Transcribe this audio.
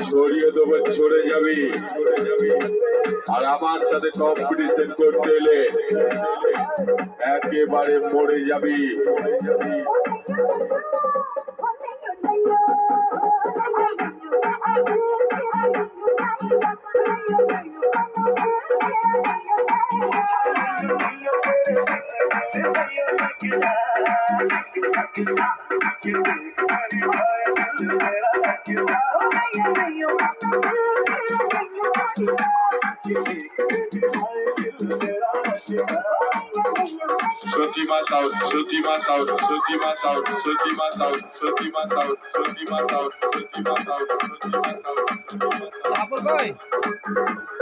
ছড়িয়ে দেবো, ছড়ে যাবি, আর আমার সাথে কম্পিটিশন করতে এলে একেবারে মরে যাবি। Sotima South, Sotima South, Sotima South, Sotima South, Sotima South, Sotima South, Sotima South, Sotima South, Sotima South.